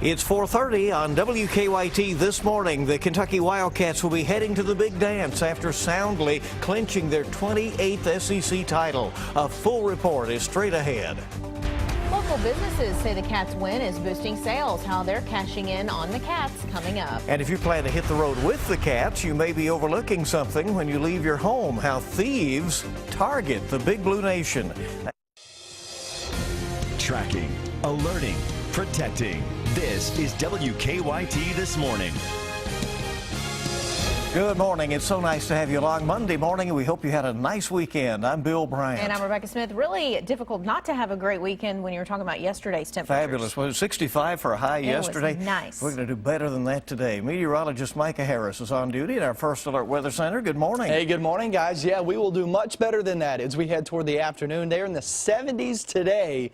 It's 4:30 on WKYT this morning. The Kentucky Wildcats will be heading to the big dance after soundly clinching their 28th SEC title. A full report is straight ahead. Local businesses say the Cats win is boosting sales, how they're cashing in on the Cats coming up. And if you plan to hit the road with the Cats, you may be overlooking something when you leave your home, how thieves target the Big Blue Nation. Tracking, alerting, protecting. This is WKYT This Morning. Good morning. It's so nice to have you along Monday morning, and we hope you had a nice weekend. I'm Bill Bryant. And I'm Rebecca Smith. Really difficult not to have a great weekend when you were talking about yesterday's temperatures. Fabulous. Well, it was 65 for a high yesterday. It was nice. We're going to do better than that today. Meteorologist Micah Harris is on duty at our First Alert Weather Center. Good morning. Hey, good morning, guys. Yeah, we will do much better than that as we head toward the afternoon. They're in the 70s today.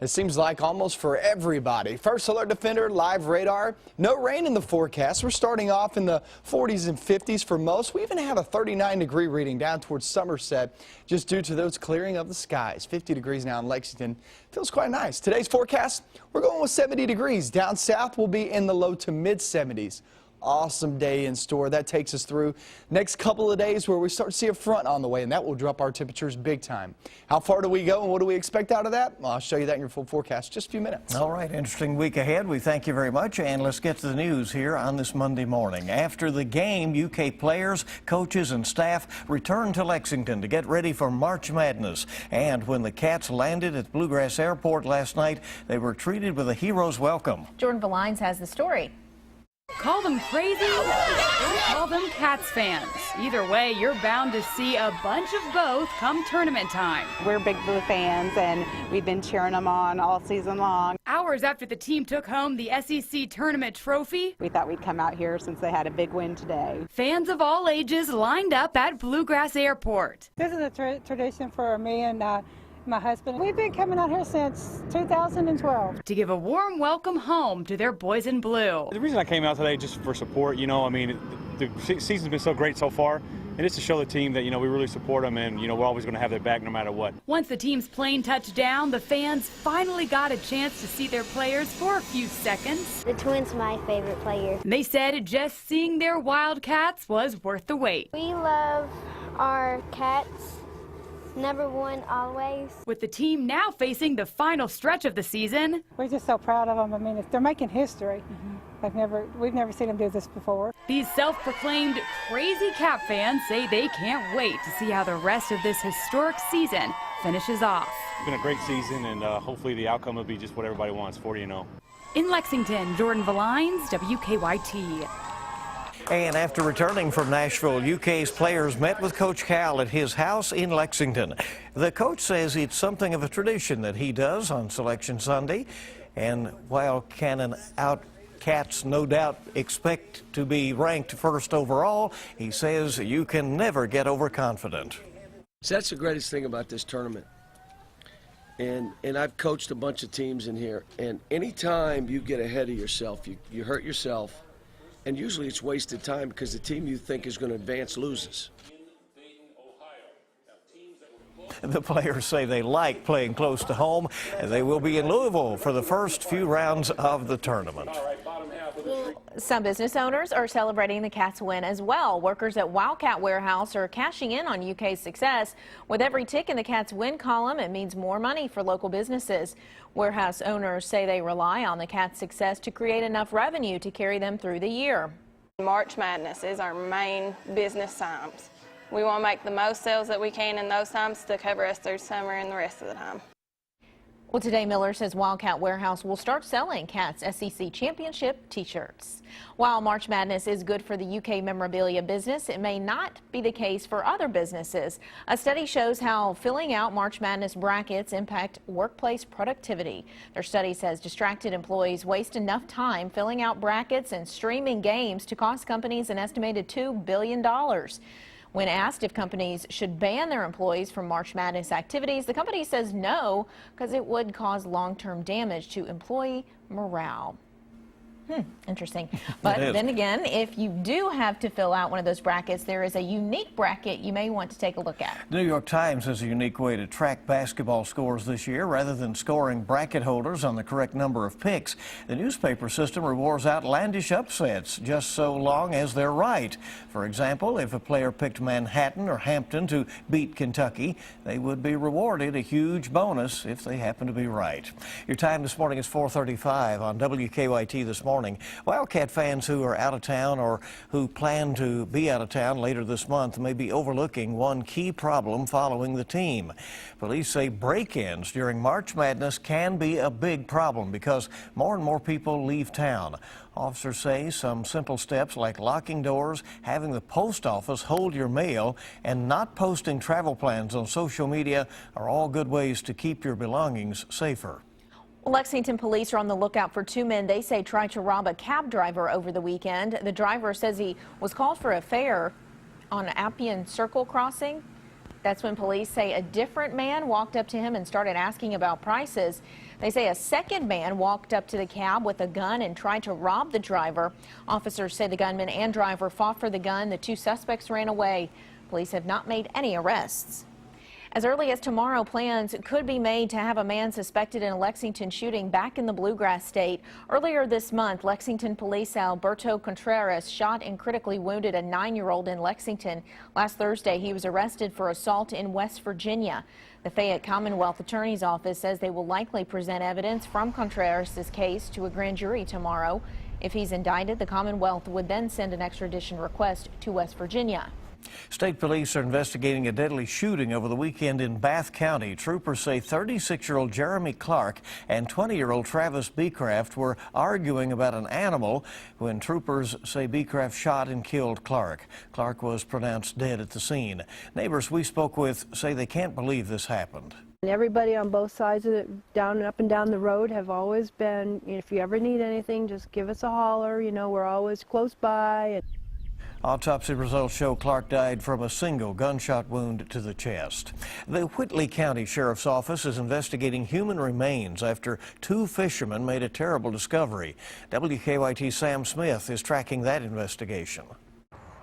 It seems like almost for everybody. First Alert Defender, live radar. No rain in the forecast. We're starting off in the 40s and 50s for most. We even have a 39-degree reading down towards Somerset just due to those clearing of the skies. 50 degrees now in Lexington. Feels quite nice. Today's forecast, we're going with 70 degrees. Down south, we'll be in the low to mid-70s. Awesome day in store. That takes us through next couple of days where we start to see a front on the way, and that will drop our temperatures big time. How far do we go and what do we expect out of that? Well, I'll show you that in your full forecast in just a few minutes. All right, interesting week ahead. We thank you very much, and let's get to the news here on this Monday morning. After the game, UK players, coaches, and staff returned to Lexington to get ready for March Madness. And when the Cats landed at Bluegrass Airport last night, they were treated with a hero's welcome. Jordan Valines has the story. Call them crazy or call them Cats fans. Either way, you're bound to see a bunch of both come tournament time. We're Big Blue fans, and we've been cheering them on all season long. Hours after the team took home the SEC tournament trophy, We thought we'd come out here since they had a big win today. fans of all ages lined up at Bluegrass Airport. This is a tradition for me and my husband. We've been coming out here since 2012. To give a warm welcome home to their boys in blue. The reason I came out today just for support, I mean, the season's been so great so far, and it's to show the team that, we really support them and, we're always going to have their back no matter what. Once the team's plane touched down, the fans finally got a chance to see their players for a few seconds. The Twins my favorite player. They said just seeing their Wildcats was worth the wait. We love our Cats. Number one always. With the team now facing the final stretch of the season, We're just so proud of them. I mean, they're making history. We've never seen them do this before. these self-proclaimed crazy Cap fans say they can't wait to see how the rest of this historic season finishes off. It's been a great season, and hopefully the outcome will be just what everybody wants, 40-0. In Lexington, Jordan Valines, WKYT. And after returning from Nashville, UK's players met with Coach Cal at his house in Lexington. The coach says it's something of a tradition that he does on Selection Sunday. And while Cats no doubt expect to be ranked first overall, he says you can never get overconfident. So that's the greatest thing about this tournament. And I've coached a bunch of teams in here, and anytime you get ahead of yourself, you hurt yourself. And usually it's wasted time because the team you think is going to advance loses. The players say they like playing close to home, and they will be in Louisville for the first few rounds of the tournament. Some business owners are celebrating the Cats win as well. Workers at Wildcat Warehouse are cashing in on UK's success. With every tick in the Cats win column, it means more money for local businesses. Warehouse owners say they rely on the Cats' success to create enough revenue to carry them through the year. March Madness is our main business times. We want to make the most sales that we can in those times to cover us through summer and the rest of the time. Well, today Miller says Wildcat Warehouse will start selling Cats SEC Championship t-shirts. While March Madness is good for the UK memorabilia business, it may not be the case for other businesses. A study shows how filling out March Madness brackets impact workplace productivity. Their study says distracted employees waste enough time filling out brackets and streaming games to cost companies an estimated $2 billion. When asked if companies should ban their employees from March Madness activities, the company says no, because it would cause long-term damage to employee morale. Interesting. But then again, if you do have to fill out one of those brackets, there is a unique bracket you may want to take a look at. The New York Times has a unique way to track basketball scores this year. Rather than scoring bracket holders on the correct number of picks, the newspaper system rewards outlandish upsets just so long as they're right. For example, if a player picked Manhattan or Hampton to beat Kentucky, they would be rewarded a huge bonus if they happen to be right. Your time this morning is 4:35 on WKYT This Morning. Wildcat fans who are out of town or who plan to be out of town later this month may be overlooking one key problem following the team. Police say break-ins during March Madness can be a big problem because more and more people leave town. Officers say some simple steps like locking doors, having the post office hold your mail, and not posting travel plans on social media are all good ways to keep your belongings safer. Lexington police are on the lookout for two men they say tried to rob a cab driver over the weekend. The driver says he was called for a fare on Appian Circle crossing. That's when police say a different man walked up to him and started asking about prices. They say a second man walked up to the cab with a gun and tried to rob the driver. Officers say the gunman and driver fought for the gun. The two suspects ran away. Police have not made any arrests. As early as tomorrow, plans could be made to have a man suspected in a Lexington shooting back in the Bluegrass State. Earlier this month, Lexington police Alberto Contreras shot and critically wounded a 9-year-old in Lexington. Last Thursday, he was arrested for assault in West Virginia. The Fayette Commonwealth Attorney's Office says they will likely present evidence from Contreras' case to a grand jury tomorrow. If he's indicted, the Commonwealth would then send an extradition request to West Virginia. State police are investigating a deadly shooting over the weekend in Bath County. Troopers say 36-year-old Jeremy Clark and 20-year-old Travis Beecraft were arguing about an animal when troopers say Beecraft shot and killed Clark. Clark was pronounced dead at the scene. Neighbors we spoke with say they can't believe this happened. Everybody on both sides of it, up and down the road, have always been, if you ever need anything, just give us a holler. We're always close by. Autopsy results show Clark died from a single gunshot wound to the chest. The Whitley County Sheriff's Office is investigating human remains after two fishermen made a terrible discovery. WKYT Sam Smith is tracking that investigation.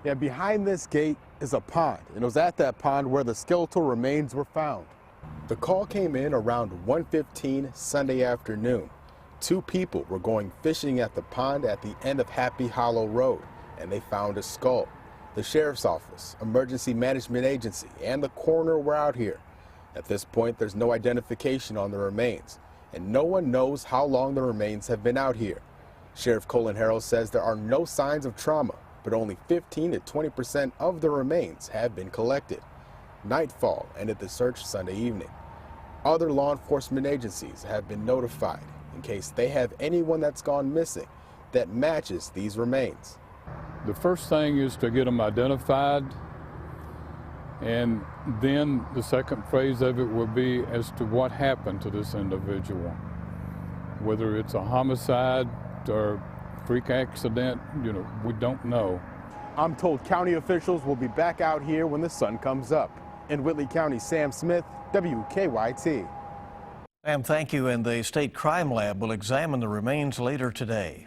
Yeah, behind this gate is a pond, and it was at that pond where the skeletal remains were found. The call came in around 1:15 Sunday afternoon. Two people were going fishing at the pond at the end of Happy Hollow Road, and they found a skull. The Sheriff's Office, Emergency Management Agency, and the coroner were out here. At this point, there's no identification on the remains, and no one knows how long the remains have been out here. Sheriff Colin Harrell says there are no signs of trauma, but only 15 to 20% of the remains have been collected. Nightfall ended the search Sunday evening. Other law enforcement agencies have been notified in case they have anyone that's gone missing that matches these remains. The first thing is to get them identified, and then the second phase of it will be as to what happened to this individual. Whether it's a homicide or freak accident, we don't know. I'm told county officials will be back out here when the sun comes up. In Whitley County, Sam Smith, WKYT. Sam, thank you. And the State Crime Lab will examine the remains later today.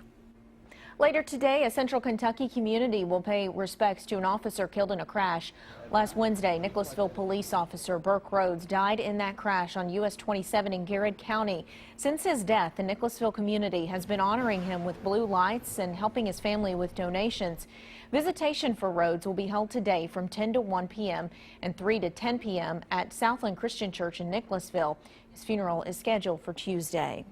Later today, a Central Kentucky community will pay respects to an officer killed in a crash. Last Wednesday, Nicholasville police officer Burke Rhoads died in that crash on US 27 in Garrett County. Since his death, the Nicholasville community has been honoring him with blue lights and helping his family with donations. Visitation for Rhoads will be held today from 10 to 1 p.m. and 3 to 10 p.m. at Southland Christian Church in Nicholasville. His funeral is scheduled for Tuesday.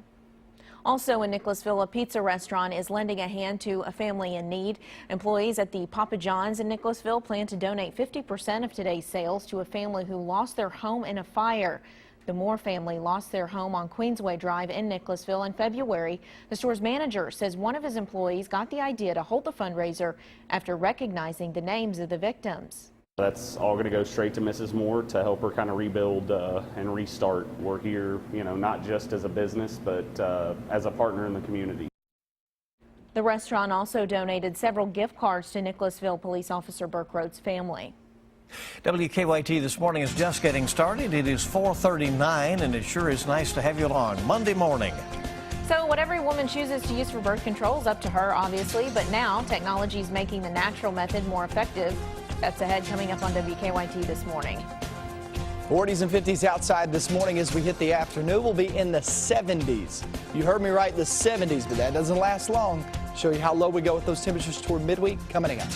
Also in Nicholasville, a pizza restaurant is lending a hand to a family in need. Employees at the Papa John's in Nicholasville plan to donate 50% of today's sales to a family who lost their home in a fire. The Moore family lost their home on Queensway Drive in Nicholasville in February. The store's manager says one of his employees got the idea to hold the fundraiser after recognizing the names of the victims. That's all going to go straight to Mrs. Moore to help her kind of rebuild and restart. We're here, not just as a business, but as a partner in the community. The restaurant also donated several gift cards to Nicholasville police officer Burke Rhoads' family. WKYT This Morning is just getting started. It is 4:39, and it sure is nice to have you along Monday morning. So what every woman chooses to use for birth control is up to her, obviously, but now technology is making the natural method more effective. That's ahead coming up on WKYT this morning. 40s and 50s outside this morning as we hit the afternoon. We'll be in the 70s. You heard me right, the 70s, but that doesn't last long. Show you how low we go with those temperatures toward midweek coming up.